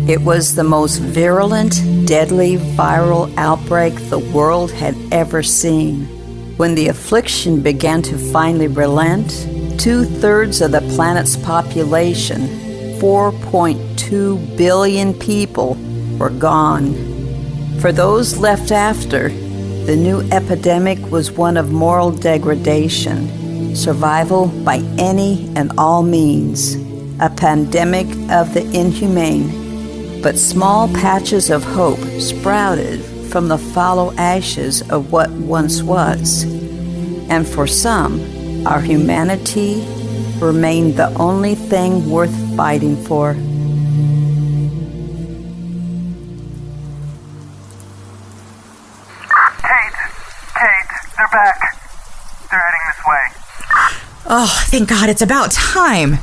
It was the most virulent, deadly viral outbreak the world had ever seen. When the affliction began to finally relent, 2/3 of the planet's population, 4.2 billion people, were gone. For those left after, the new epidemic was one of moral degradation, survival by any and all means, a pandemic of the inhumane. But small patches of hope sprouted from the fallow ashes of what once was. And for some, our humanity remained the only thing worth fighting for. Kate, they're back. They're heading this way. Oh, thank God, it's about time.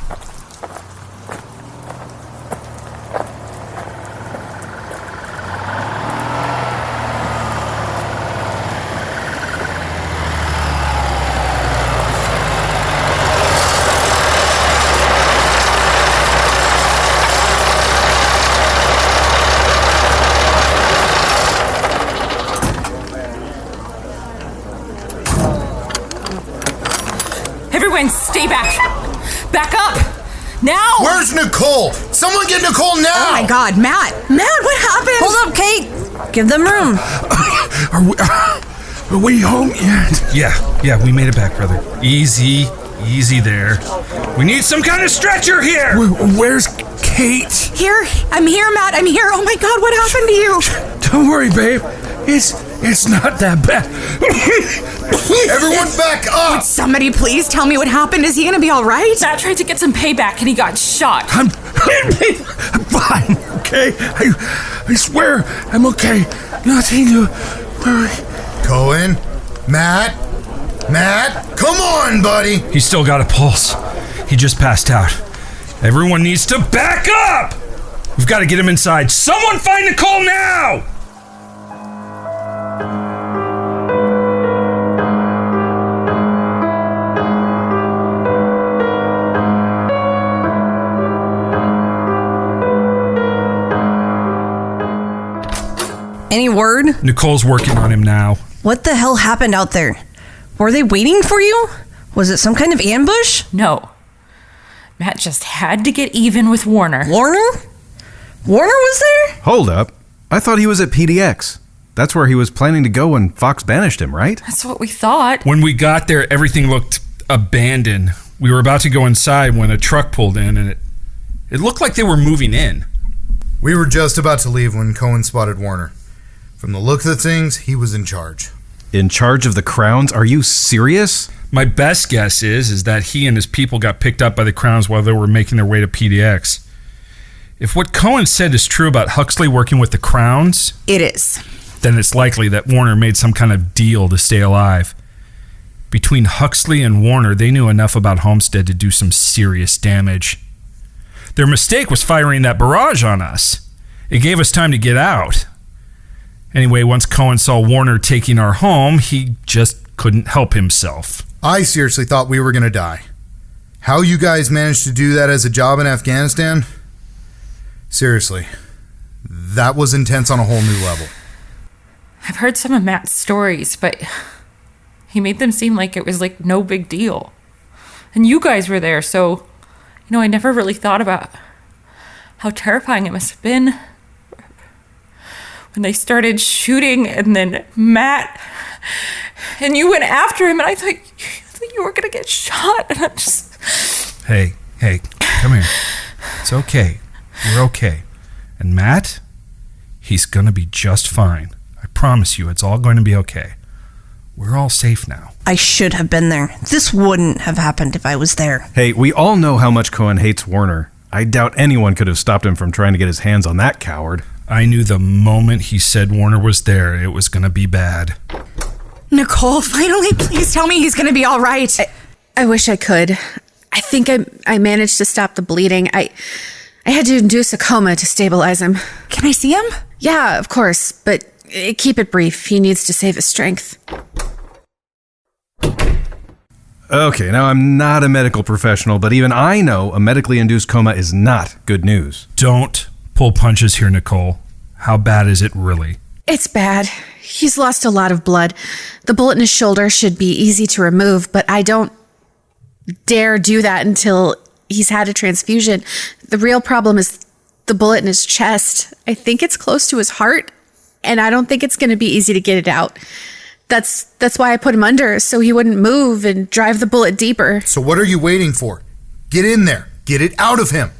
Everyone, stay back. Back up. Now. Where's Nicole? Someone get Nicole now. Oh my God, Matt, what happened? Hold up, Kate. Give them room. Are we home yet? Yeah, we made it back, brother. Easy there. We need some kind of stretcher here. Where's Kate? Here, I'm here, Matt, I'm here. Oh my God, what happened to you? Don't worry, babe. It's not that bad. Everyone back up! Would somebody please tell me what happened? Is he gonna be all right? Matt tried to get some payback and he got shot. I'm fine, okay? I swear I'm okay. Nothing to worry. Cohen? Matt? Come on, buddy! He's still got a pulse. He just passed out. Everyone needs to back up! We've got to get him inside. Someone find Nicole now! Any word? Nicole's working on him now. What the hell happened out there? Were they waiting for you? Was it some kind of ambush? No. Matt just had to get even with Warner. Warner? Warner was there? Hold up. I thought he was at PDX. That's where he was planning to go when Fox banished him, right? That's what we thought. When we got there, everything looked abandoned. We were about to go inside when a truck pulled in, and it looked like they were moving in. We were just about to leave when Cohen spotted Warner. From the look of the things, he was in charge. In charge of the Crowns? Are you serious? My best guess is that he and his people got picked up by the Crowns while they were making their way to PDX. If what Cohen said is true about Huxley working with the Crowns... It is. Then it's likely that Warner made some kind of deal to stay alive. Between Huxley and Warner, they knew enough about Homestead to do some serious damage. Their mistake was firing that barrage on us. It gave us time to get out. Anyway, once Cohen saw Warner taking our home, he just couldn't help himself. I seriously thought we were going to die. How you guys managed to do that as a job in Afghanistan? Seriously, that was intense on a whole new level. I've heard some of Matt's stories, but he made them seem like it was like no big deal. And you guys were there, so, I never really thought about how terrifying it must have been when they started shooting, and then Matt, and you went after him, and I thought you were going to get shot, and I'm just... Hey, come here. It's okay. We're okay. And Matt, he's going to be just fine. I promise you, it's all going to be okay. We're all safe now. I should have been there. This wouldn't have happened if I was there. Hey, we all know how much Cohen hates Warner. I doubt anyone could have stopped him from trying to get his hands on that coward. I knew the moment he said Warner was there, it was going to be bad. Nicole, finally, please tell me he's going to be all right. I wish I could. I think I managed to stop the bleeding. I had to induce a coma to stabilize him. Can I see him? Yeah, of course, but keep it brief. He needs to save his strength. Okay, now I'm not a medical professional, but even I know a medically induced coma is not good news. Don't pull punches here, Nicole. How bad is it really? It's bad. He's lost a lot of blood. The bullet in his shoulder should be easy to remove, but I don't dare do that until he's had a transfusion. The real problem is the bullet in his chest. I think it's close to his heart, and I don't think it's going to be easy to get it out. That's why I put him under, so he wouldn't move and drive the bullet deeper. So what are you waiting for? Get in there. Get it out of him.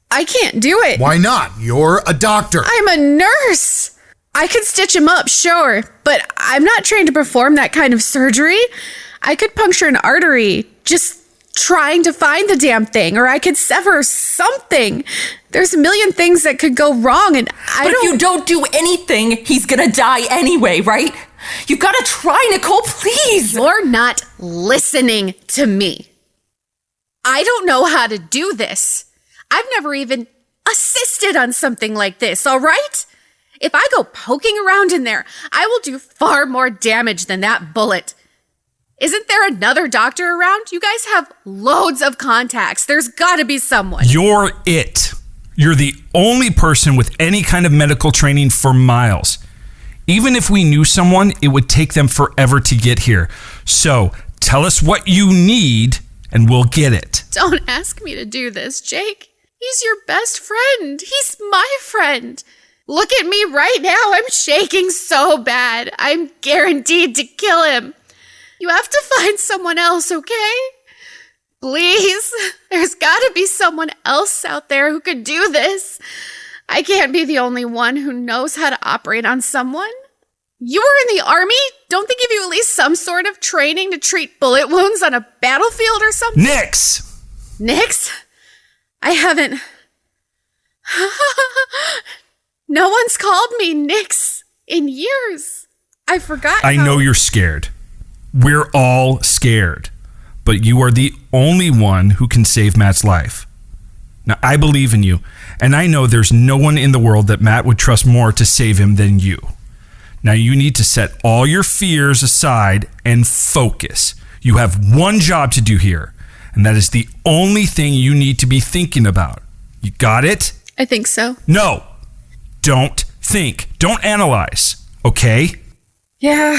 I can't do it. Why not? You're a doctor. I'm a nurse. I could stitch him up, sure, but I'm not trained to perform that kind of surgery. I could puncture an artery just trying to find the damn thing, or I could sever something. There's a million things that could go wrong, and But if you don't do anything, he's gonna die anyway, right? You gotta try, Nicole, please! You're not listening to me. I don't know how to do this. I've never even assisted on something like this, all right? If I go poking around in there, I will do far more damage than that bullet. Isn't there another doctor around? You guys have loads of contacts. There's gotta be someone. You're it. You're the only person with any kind of medical training for miles. Even if we knew someone, it would take them forever to get here. So tell us what you need and we'll get it. Don't ask me to do this, Jake. He's your best friend. He's my friend. Look at me right now. I'm shaking so bad. I'm guaranteed to kill him. You have to find someone else, okay? Please. There's gotta be someone else out there who could do this. I can't be the only one who knows how to operate on someone. You were in the army? Don't they give you at least some sort of training to treat bullet wounds on a battlefield or something? Nix! Nix? I haven't... No one's called me Nix in years. I forgot I know you're scared. We're all scared. But you are the only one who can save Matt's life. Now, I believe in you, and I know there's no one in the world that Matt would trust more to save him than you. Now, you need to set all your fears aside and focus. You have one job to do here, and that is the only thing you need to be thinking about. You got it? I think so. No. Don't think. Don't analyze. Okay? Yeah,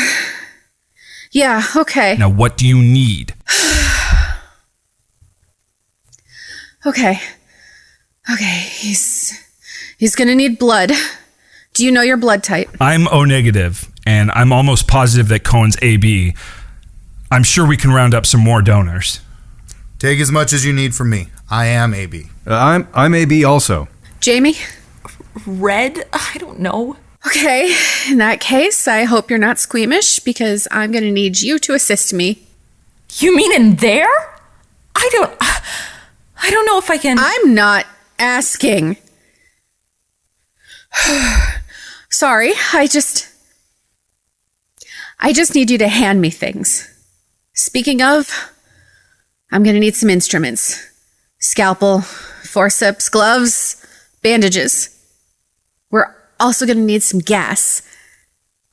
okay. Now, what do you need? Okay, he's gonna need blood. Do you know your blood type? I'm O negative, and I'm almost positive that Cohen's AB. I'm sure we can round up some more donors. Take as much as you need from me. I am AB. I'm AB also. Jamie? Red? I don't know. Okay, in that case, I hope you're not squeamish, because I'm gonna need you to assist me. You mean in there? I don't know if I can... I'm not asking. Sorry, I just need you to hand me things. Speaking of, I'm gonna need some instruments. Scalpel, forceps, gloves, bandages. We're also gonna need some gas.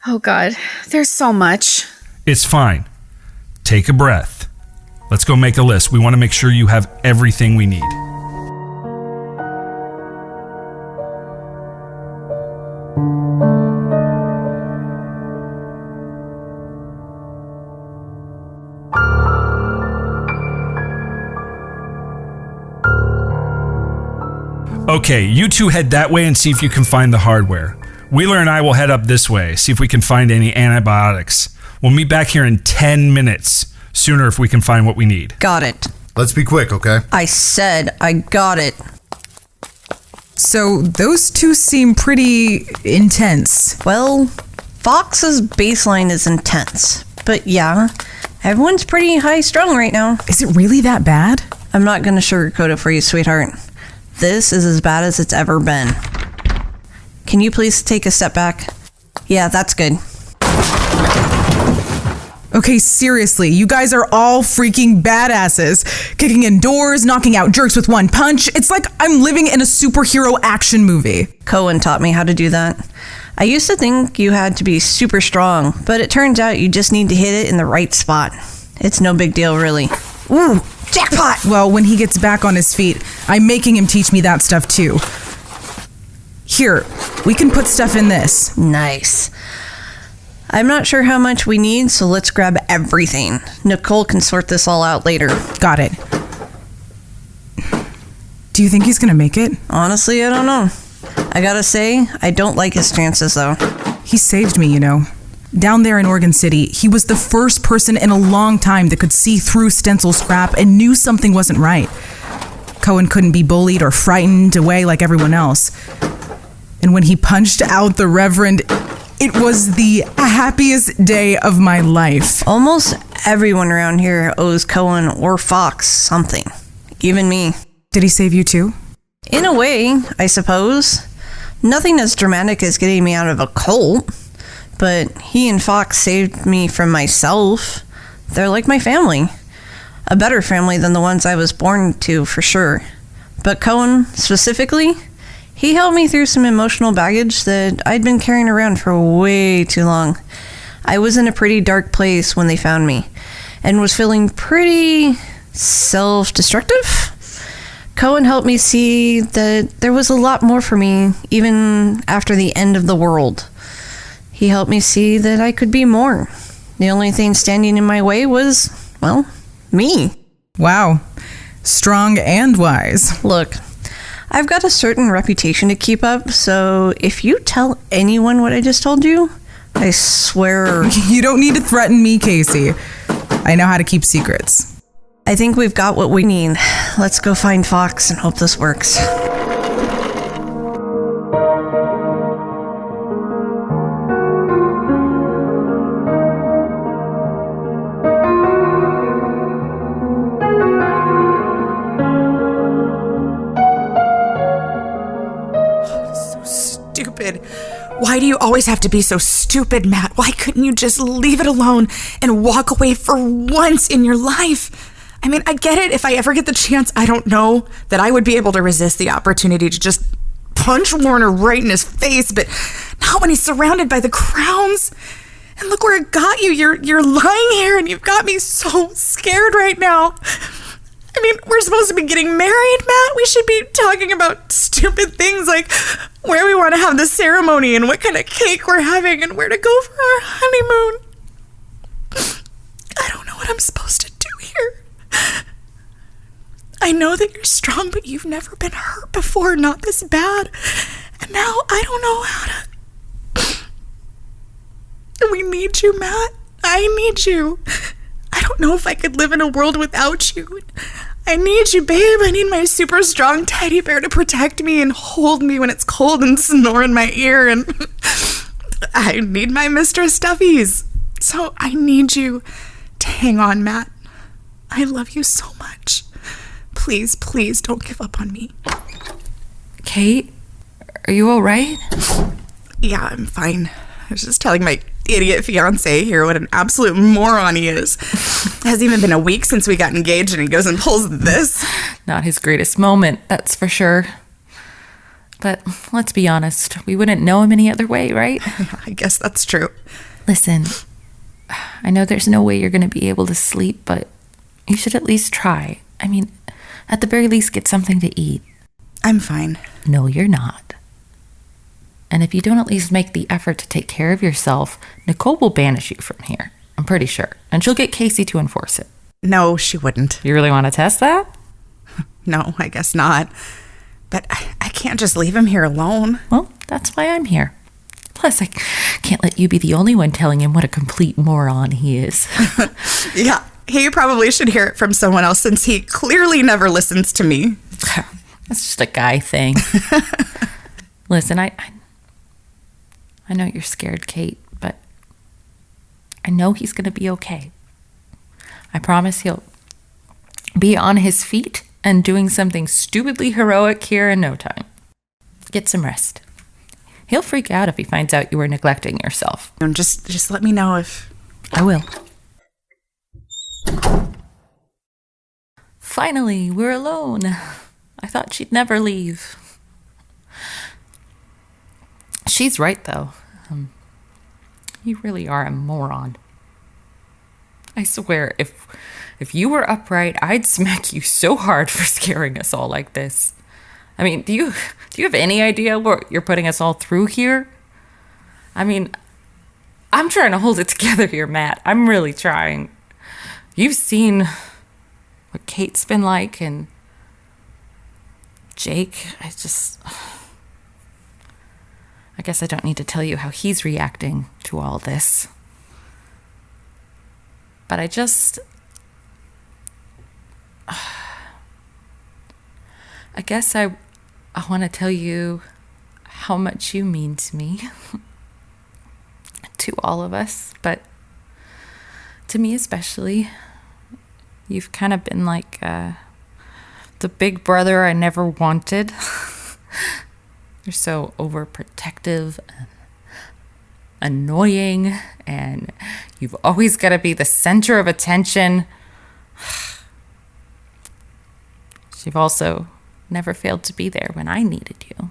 Oh God, there's so much. It's fine. Take a breath. Let's go make a list. We want to make sure you have everything we need. Okay, you two head that way and see if you can find the hardware. Wheeler and I will head up this way, see if we can find any antibiotics. We'll meet back here in 10 minutes. Sooner if we can find what we need. Got it. Let's be quick, okay? I said I got it. So those two seem pretty intense. Well, Fox's baseline is intense. But yeah, everyone's pretty high strung right now. Is it really that bad? I'm not gonna sugarcoat it for you, sweetheart. This is as bad as it's ever been. Can you please take a step back? Yeah, that's good. Okay, seriously, you guys are all freaking badasses. Kicking in doors, knocking out jerks with one punch. It's like I'm living in a superhero action movie. Cohen taught me how to do that. I used to think you had to be super strong, but it turns out you just need to hit it in the right spot. It's no big deal, really. Ooh, jackpot! Well, when he gets back on his feet, I'm making him teach me that stuff too. Here, we can put stuff in this. Nice. I'm not sure how much we need, so let's grab everything. Nicole can sort this all out later. Got it. Do you think he's gonna make it? Honestly, I don't know. I gotta say, I don't like his chances, though. He saved me, you know. Down there in Oregon City, he was the first person in a long time that could see through stencil scrap and knew something wasn't right. Cohen couldn't be bullied or frightened away like everyone else. And when he punched out the Reverend, it was the happiest day of my life. Almost everyone around here owes Cohen or Fox something. Even me. Did he save you too? In a way, I suppose. Nothing as dramatic as getting me out of a cult. But he and Fox saved me from myself. They're like my family. A better family than the ones I was born to, for sure. But Cohen, specifically, he helped me through some emotional baggage that I'd been carrying around for way too long. I was in a pretty dark place when they found me, and was feeling pretty self-destructive. Cohen helped me see that there was a lot more for me, even after the end of the world. He helped me see that I could be more. The only thing standing in my way was, well, me. Wow. Strong and wise. Look, I've got a certain reputation to keep up, so if you tell anyone what I just told you, I swear... You don't need to threaten me, Casey. I know how to keep secrets. I think we've got what we need. Let's go find Fox and hope this works. Why do you always have to be so stupid, Matt? Why couldn't you just leave it alone and walk away for once in your life? I mean, I get it. If I ever get the chance, I don't know that I would be able to resist the opportunity to just punch Warner right in his face, but not when he's surrounded by the crowns. And look where it got you. You're lying here and you've got me so scared right now. I mean, we're supposed to be getting married, Matt. We should be talking about stupid things like where we want to have the ceremony and what kind of cake we're having and where to go for our honeymoon. I don't know what I'm supposed to do here. I know that you're strong, but you've never been hurt before, not this bad. And now I don't know how to... We need you, Matt. I need you. I don't know if I could live in a world without you. I need you, babe. I need my super strong teddy bear to protect me and hold me when it's cold and snore in my ear. And I need my Mr. Stuffies. So I need you to hang on, Matt. I love you so much. Please, please don't give up on me. Kate, are you all right? Yeah, I'm fine. I was just telling my idiot fiance here what an absolute moron he is. It hasn't even been a week since we got engaged and he goes and pulls this. Not his greatest moment, that's for sure. But let's be honest, we wouldn't know him any other way, right? I guess that's true. Listen, I know there's no way you're going to be able to sleep, but you should at least try. I mean, at the very least, get something to eat. I'm fine. No, you're not. And if you don't at least make the effort to take care of yourself, Nicole will banish you from here. I'm pretty sure. And she'll get Casey to enforce it. No, she wouldn't. You really want to test that? No, I guess not. But I can't just leave him here alone. Well, that's why I'm here. Plus, I can't let you be the only one telling him what a complete moron he is. Yeah, he probably should hear it from someone else since he clearly never listens to me. That's just a guy thing. Listen, I know you're scared, Kate, but I know he's going to be okay. I promise he'll be on his feet and doing something stupidly heroic here in no time. Get some rest. He'll freak out if he finds out you were neglecting yourself. And just let me know if... I will. Finally, we're alone. I thought she'd never leave. She's right, though. You really are a moron. I swear, if you were upright, I'd smack you so hard for scaring us all like this. I mean, do you have any idea what you're putting us all through here? I mean, I'm trying to hold it together here, Matt. I'm really trying. You've seen what Kate's been like, and Jake, I guess I don't need to tell you how he's reacting to all this. But I guess I want to tell you how much you mean to me. To all of us, but to me especially. You've kind of been like the big brother I never wanted. You're so overprotective and annoying, and you've always got to be the center of attention. You've also never failed to be there when I needed you.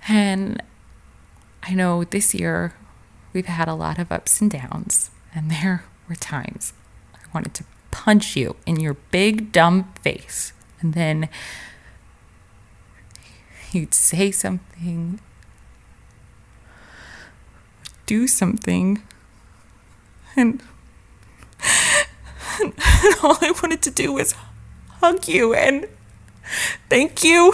And I know this year we've had a lot of ups and downs, and there were times I wanted to punch you in your big dumb face, and then you'd say something, do something, and all I wanted to do was hug you and thank you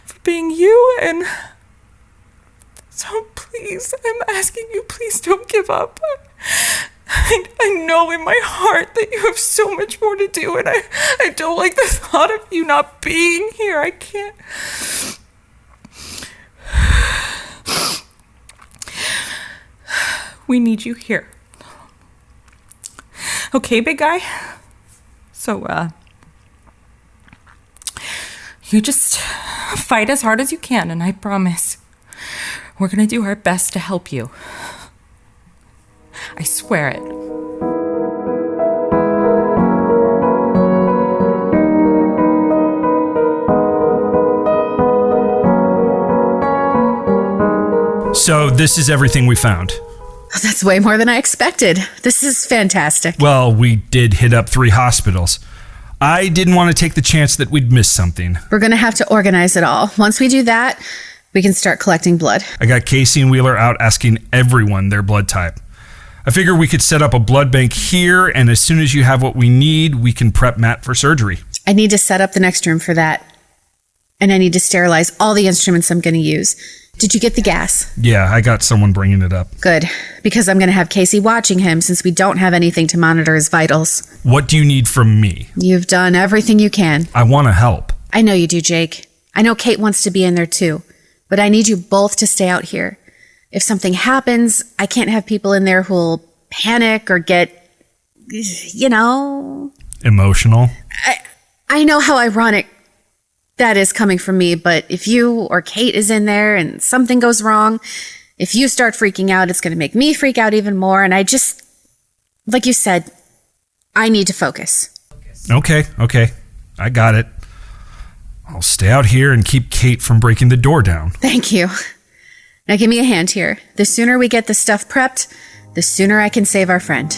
for being you. And so please, I'm asking you, please don't give up. I know in my heart that you have so much more to do, and I don't like the thought of you not being here. I can't. We need you here. Okay, big guy? So, you just fight as hard as you can, and I promise we're gonna do our best to help you. I swear it. So this is everything we found. That's way more than I expected. This is fantastic. Well, we did hit up 3 hospitals. I didn't want to take the chance that we'd miss something. We're going to have to organize it all. Once we do that, we can start collecting blood. I got Casey and Wheeler out asking everyone their blood type. I figure we could set up a blood bank here, and as soon as you have what we need, we can prep Matt for surgery. I need to set up the next room for that. And I need to sterilize all the instruments I'm going to use. Did you get the gas? Yeah, I got someone bringing it up. Good, because I'm going to have Casey watching him since we don't have anything to monitor his vitals. What do you need from me? You've done everything you can. I want to help. I know you do, Jake. I know Kate wants to be in there too, but I need you both to stay out here. If something happens, I can't have people in there who'll panic or get, Emotional? I know how ironic that is coming from me, but if you or Kate is in there and something goes wrong, if you start freaking out, it's going to make me freak out even more. And I just, like you said, I need to focus. Okay. I got it. I'll stay out here and keep Kate from breaking the door down. Thank you. Now give me a hand here. The sooner we get the stuff prepped, the sooner I can save our friend.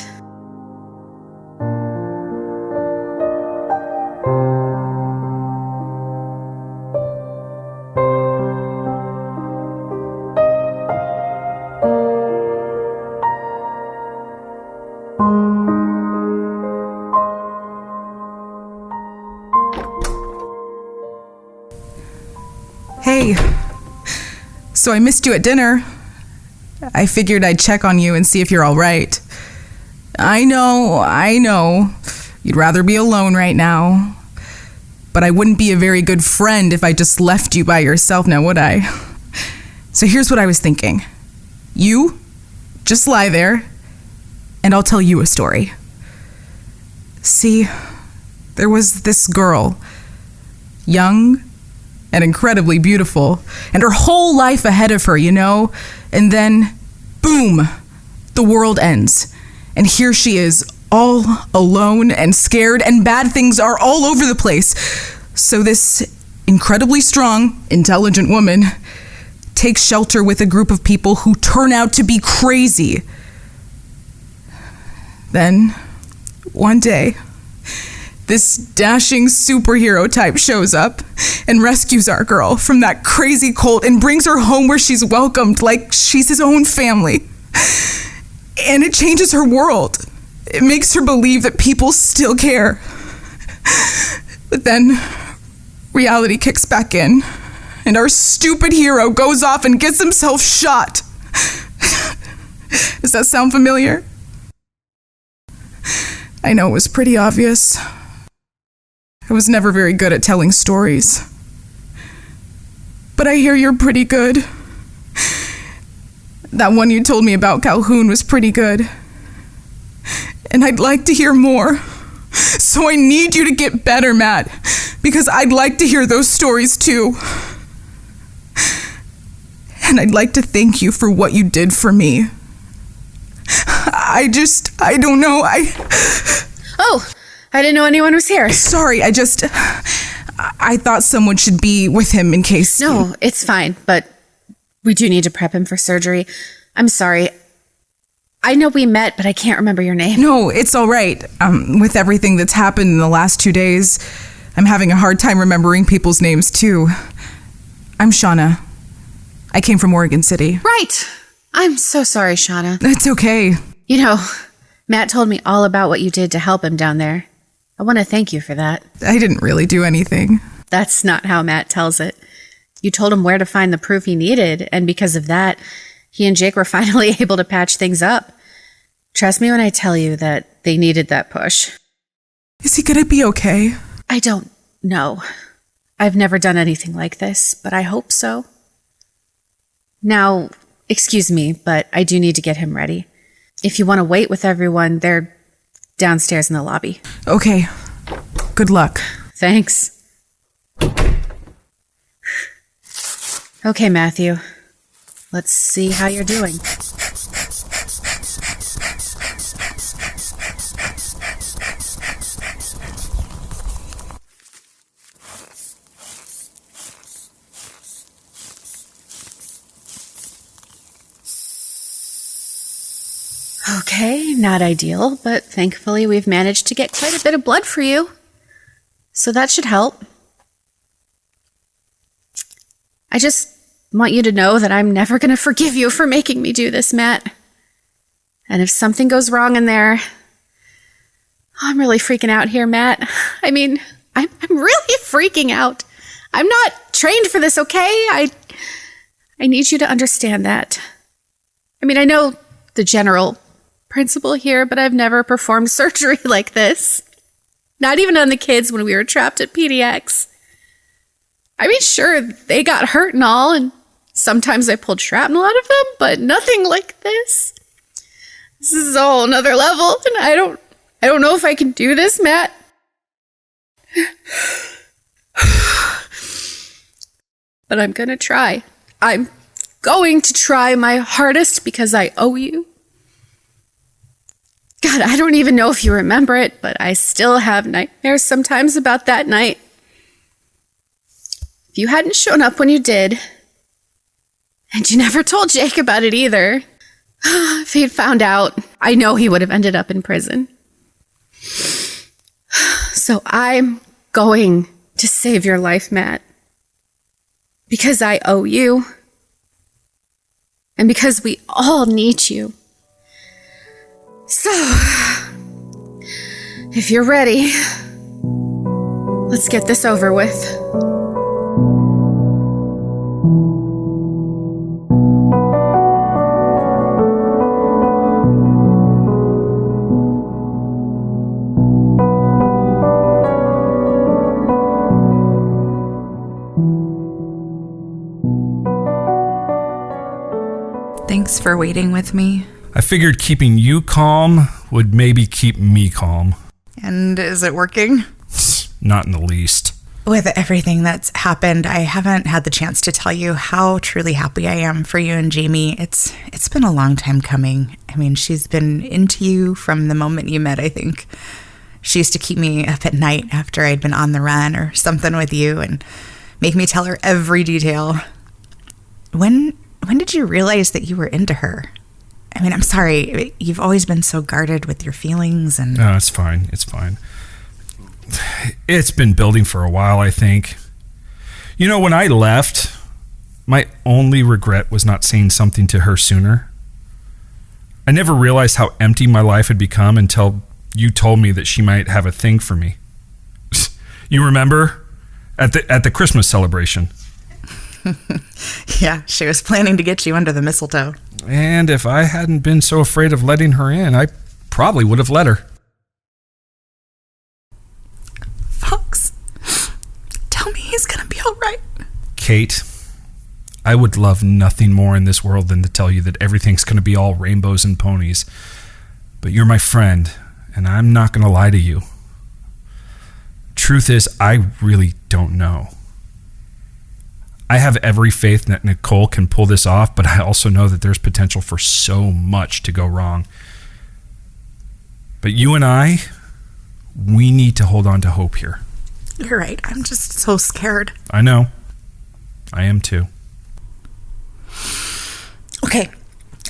Hey, so I missed you at dinner. I figured I'd check on you and see if you're all right. I know, you'd rather be alone right now. But I wouldn't be a very good friend if I just left you by yourself now, would I? So here's what I was thinking. You just lie there, and I'll tell you a story. See, there was this girl, young and incredibly beautiful, and her whole life ahead of her, and then, boom, the world ends. And here she is, all alone and scared, and bad things are all over the place. So this incredibly strong, intelligent woman takes shelter with a group of people who turn out to be crazy. Then, one day, This dashing superhero type shows up and rescues our girl from that crazy cult and brings her home where she's welcomed like she's his own family. And it changes her world. It makes her believe that people still care. But then reality kicks back in, and our stupid hero goes off and gets himself shot. Does that sound familiar? I know it was pretty obvious. I was never very good at telling stories. But I hear you're pretty good. That one you told me about Calhoun was pretty good. And I'd like to hear more. So I need you to get better, Matt, because I'd like to hear those stories too. And I'd like to thank you for what you did for me. I don't know, Oh, I didn't know anyone was here. Sorry, I thought someone should be with him in case... No, it's fine, but we do need to prep him for surgery. I'm sorry. I know we met, but I can't remember your name. No, it's all right. With everything that's happened in the last 2 days, I'm having a hard time remembering people's names, too. I'm Shauna. I came from Oregon City. Right. I'm so sorry, Shauna. It's okay. You know, Matt told me all about what you did to help him down there. I want to thank you for that. I didn't really do anything. That's not how Matt tells it. You told him where to find the proof he needed, and because of that, he and Jake were finally able to patch things up. Trust me when I tell you that they needed that push. Is he gonna be okay? I don't know. I've never done anything like this, but I hope so. Now, excuse me, but I do need to get him ready. If you want to wait with everyone, they're downstairs in the lobby. Okay. Good luck. Thanks. Okay, Matthew. Let's see how you're doing. Okay, not ideal, but thankfully we've managed to get quite a bit of blood for you. So that should help. I just want you to know that I'm never going to forgive you for making me do this, Matt. And if something goes wrong in there... I'm really freaking out here, Matt. I mean, I'm really freaking out. I'm not trained for this, okay? I need you to understand that. I mean, I know the general principle here, but I've never performed surgery like this. Not even on the kids when we were trapped at PDX. I mean, sure, they got hurt and all, and sometimes I pulled shrapnel out of them, but nothing like this. This is a whole another level, and I don't know if I can do this, Matt. But I'm gonna try. I'm going to try my hardest because I owe you. God, I don't even know if you remember it, but I still have nightmares sometimes about that night. If you hadn't shown up when you did, and you never told Jake about it either, if he'd found out, I know he would have ended up in prison. So I'm going to save your life, Matt. Because I owe you. And because we all need you. So, if you're ready, let's get this over with. Thanks for waiting with me. I figured keeping you calm would maybe keep me calm. And is it working? Not in the least. With everything that's happened, I haven't had the chance to tell you how truly happy I am for you and Jamie. It's been a long time coming. I mean, she's been into you from the moment you met, I think. She used to keep me up at night after I'd been on the run or something with you and make me tell her every detail. When did you realize that you were into her? I mean, I'm sorry. You've always been so guarded with your feelings and... No, it's fine. It's fine. It's been building for a while, I think. You know, when I left, my only regret was not saying something to her sooner. I never realized how empty my life had become until you told me that she might have a thing for me. You remember? At the Christmas celebration. Yeah, she was planning to get you under the mistletoe. And if I hadn't been so afraid of letting her in, I probably would have let her. Fox, tell me he's gonna be all right. Kate, I would love nothing more in this world than to tell you that everything's going to be all rainbows and ponies. But you're my friend, and I'm not going to lie to you. Truth is, I really don't know. I have every faith that Nicole can pull this off, but I also know that there's potential for so much to go wrong. But you and I, we need to hold on to hope here. You're right. I'm just so scared. I know. I am too. Okay.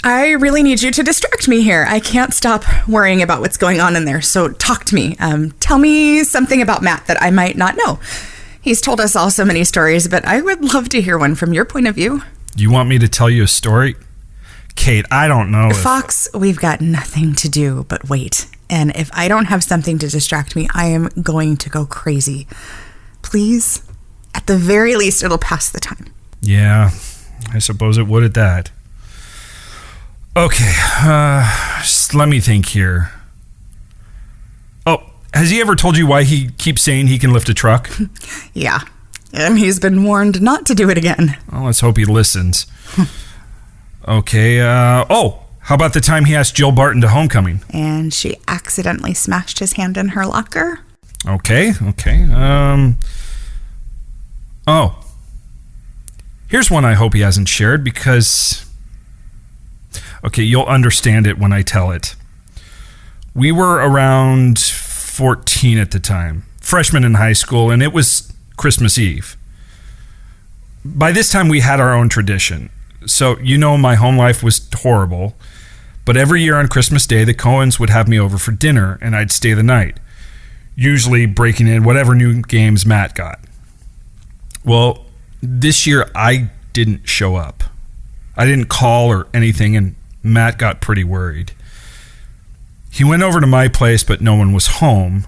I really need you to distract me here. I can't stop worrying about what's going on in there. So talk to me. Tell me something about Matt that I might not know. He's told us all so many stories, but I would love to hear one from your point of view. You want me to tell you a story? Kate, I don't know if... Fox, we've got nothing to do but wait. And if I don't have something to distract me, I am going to go crazy. Please, at the very least, it'll pass the time. Yeah, I suppose it would at that. Okay, just let me think here. Oh, has he ever told you why he keeps saying he can lift a truck? Yeah, and he's been warned not to do it again. Well, let's hope he listens. Okay, how about the time he asked Jill Barton to homecoming? And she accidentally smashed his hand in her locker? Okay. Here's one I hope he hasn't shared because... Okay, you'll understand it when I tell it. We were around 14 at the time, freshmen in high school, and it was Christmas Eve. By this time, we had our own tradition. So, you know, my home life was horrible, but every year on Christmas Day, the Cohens would have me over for dinner, and I'd stay the night, usually breaking in whatever new games Matt got. Well, this year, I didn't show up. I didn't call or anything, and Matt got pretty worried. He went over to my place, but no one was home,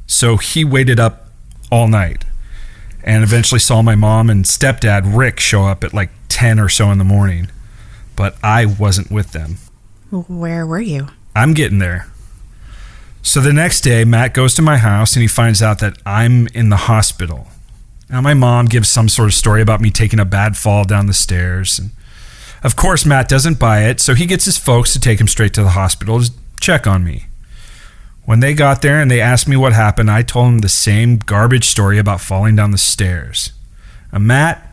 so he waited up all night and eventually saw my mom and stepdad, Rick, show up at like 10 or so in the morning, but I wasn't with them. Where were you? I'm getting there. So the next day, Matt goes to my house and he finds out that I'm in the hospital. Now, my mom gives some sort of story about me taking a bad fall down the stairs, and of course, Matt doesn't buy it, so he gets his folks to take him straight to the hospital to check on me. When they got there and they asked me what happened, I told them the same garbage story about falling down the stairs. And Matt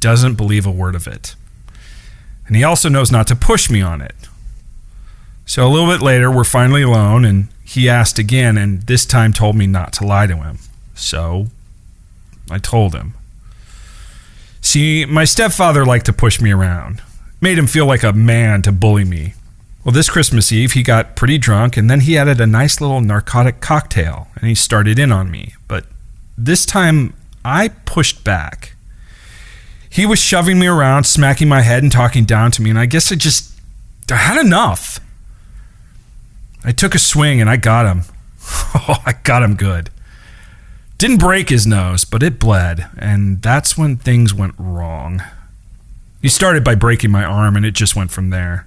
doesn't believe a word of it. And he also knows not to push me on it. So a little bit later, we're finally alone, and he asked again, and this time told me not to lie to him. So I told him. See, my stepfather liked to push me around. Made him feel like a man to bully me. Well, this Christmas Eve, he got pretty drunk, and then he added a nice little narcotic cocktail, and he started in on me. But this time, I pushed back. He was shoving me around, smacking my head and talking down to me, and I guess I had enough. I took a swing, and I got him. Oh, I got him good. Didn't break his nose, but it bled, and that's when things went wrong. He started by breaking my arm, and it just went from there.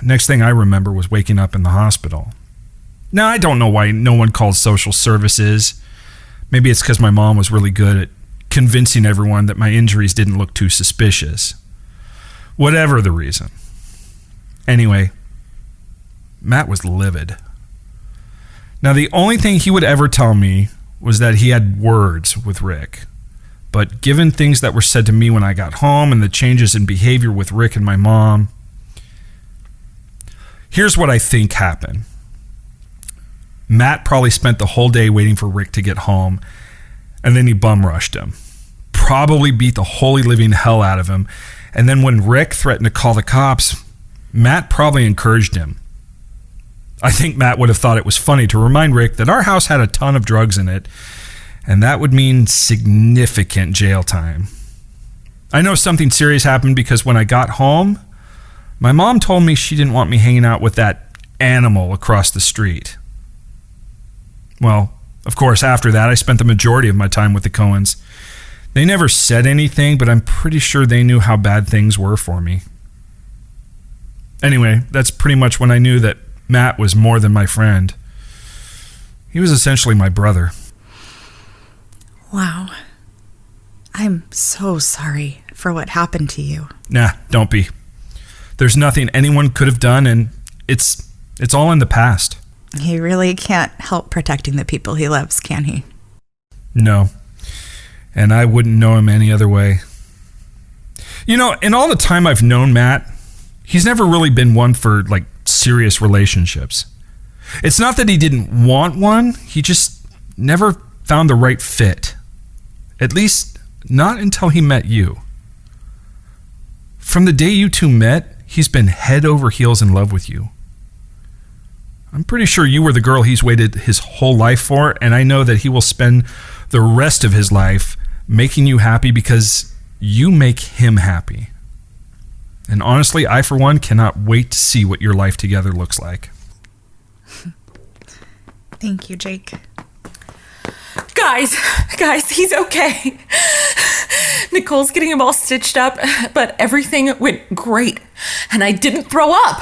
Next thing I remember was waking up in the hospital. Now, I don't know why no one called social services. Maybe it's because my mom was really good at convincing everyone that my injuries didn't look too suspicious. Whatever the reason. Anyway, Matt was livid. Now, the only thing he would ever tell me was that he had words with Rick. But given things that were said to me when I got home and the changes in behavior with Rick and my mom, here's what I think happened. Matt probably spent the whole day waiting for Rick to get home, and then he bum rushed him. Probably beat the holy living hell out of him, and then when Rick threatened to call the cops, Matt probably encouraged him. I think Matt would have thought it was funny to remind Rick that our house had a ton of drugs in it, and that would mean significant jail time. I know something serious happened because when I got home, my mom told me she didn't want me hanging out with that animal across the street. Well, of course, after that, I spent the majority of my time with the Cohens. They never said anything, but I'm pretty sure they knew how bad things were for me. Anyway, that's pretty much when I knew that Matt was more than my friend. He was essentially my brother. Wow. I'm so sorry for what happened to you. Nah, don't be. There's nothing anyone could have done, and it's all in the past. He really can't help protecting the people he loves, can he? No. And I wouldn't know him any other way. You know, in all the time I've known Matt, he's never really been one for, serious relationships. It's not that he didn't want one, he just never found the right fit. At least, not until he met you. From the day you two met, he's been head over heels in love with you. I'm pretty sure you were the girl he's waited his whole life for, and I know that he will spend the rest of his life making you happy because you make him happy. And honestly, I, for one, cannot wait to see what your life together looks like. Thank you, Jake. Guys, he's okay. Nicole's getting him all stitched up, but everything went great. And I didn't throw up.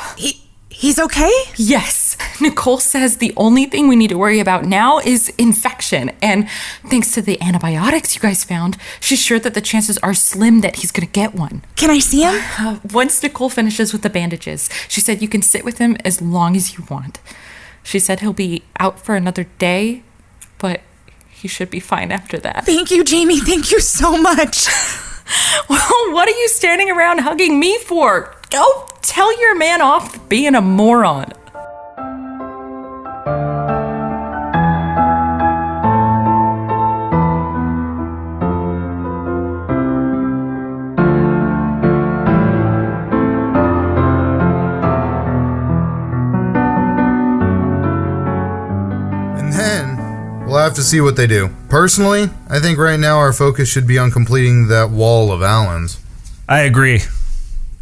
He's okay? Yes. Nicole says the only thing we need to worry about now is infection. And thanks to the antibiotics you guys found, she's sure that the chances are slim that he's going to get one. Can I see him? Once Nicole finishes with the bandages, she said you can sit with him as long as you want. She said he'll be out for another day, but he should be fine after that. Thank you, Jamie. Thank you so much. Well, what are you standing around hugging me for? Go tell your man off being a moron. And then we'll have to see what they do. Personally, I think right now our focus should be on completing that wall of Allen's. I agree.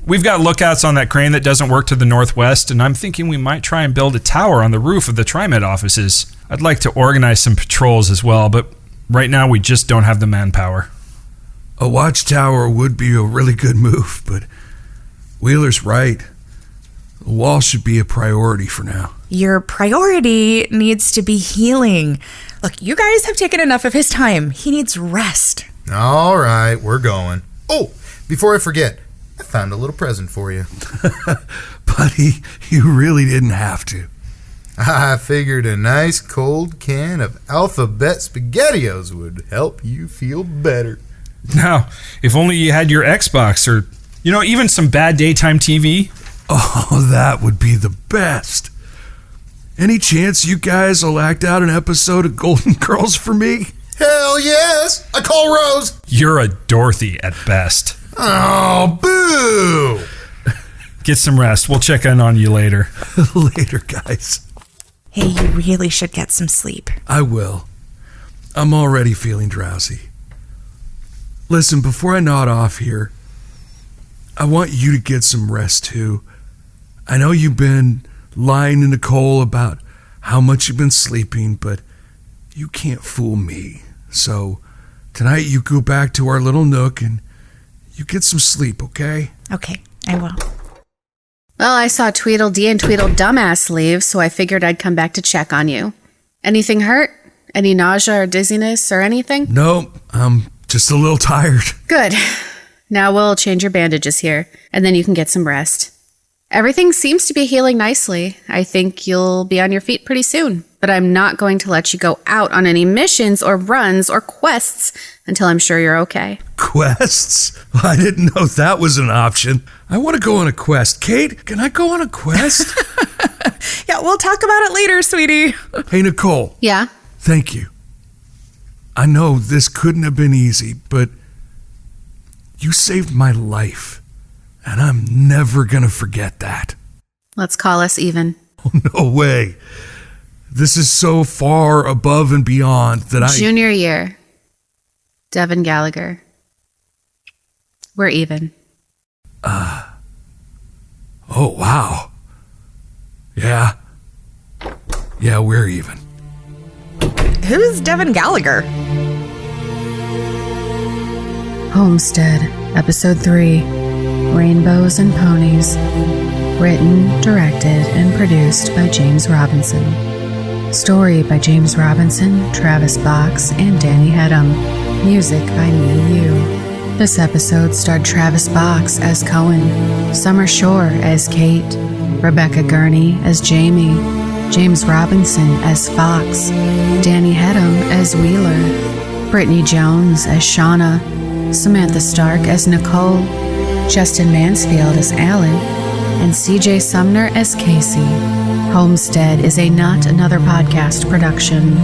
We've got lookouts on that crane that doesn't work to the northwest, and I'm thinking we might try and build a tower on the roof of the TriMet offices. I'd like to organize some patrols as well, but right now we just don't have the manpower. A watchtower would be a really good move, but Wheeler's right. The wall should be a priority for now. Your priority needs to be healing. Look, you guys have taken enough of his time. He needs rest. All right, we're going. Oh, before I forget, I found a little present for you. Buddy, you really didn't have to. I figured a nice cold can of Alphabet SpaghettiOs would help you feel better. Now, if only you had your Xbox or, even some bad daytime TV. Oh, that would be the best. Any chance you guys will act out an episode of Golden Girls for me? Hell yes! I call Rose! You're a Dorothy at best. Oh, boo! Get some rest. We'll check in on you later. Later, guys. Hey, you really should get some sleep. I will. I'm already feeling drowsy. Listen, before I nod off here, I want you to get some rest too. I know you've been lying to Nicole about how much you've been sleeping, but you can't fool me. So tonight you go back to our little nook and you get some sleep, okay? Okay, I will. Well, I saw Tweedledee and Tweedledumbass leave, so I figured I'd come back to check on you. Anything hurt? Any nausea or dizziness or anything? Nope, I'm just a little tired. Good. Now we'll change your bandages here, and then you can get some rest. Everything seems to be healing nicely. I think you'll be on your feet pretty soon. But I'm not going to let you go out on any missions or runs or quests until I'm sure you're okay. Quests? I didn't know that was an option. I want to go on a quest. Kate, can I go on a quest? Yeah, we'll talk about it later, sweetie. Hey, Nicole. Yeah? Thank you. I know this couldn't have been easy, but you saved my life, and I'm never going to forget that. Let's call us even. Oh, no way. This is so far above and beyond that Junior year. Devin Gallagher. We're even. Oh, wow. Yeah. Yeah, we're even. Who's Devin Gallagher? Homestead, Episode 3, Rainbows and Ponies. Written, directed, and produced by James Robinson. Story by James Robinson, Travis Box, and Danny Hedham. Music by Me and You. This episode starred Travis Box as Cohen, Summer Shore as Kate, Rebecca Gurney as Jamie, James Robinson as Fox, Danny Hedham as Wheeler, Brittany Jones as Shauna, Samantha Stark as Nicole, Justin Mansfield as Alan, and CJ Sumner as Casey. Homestead is a Not Another Podcast production.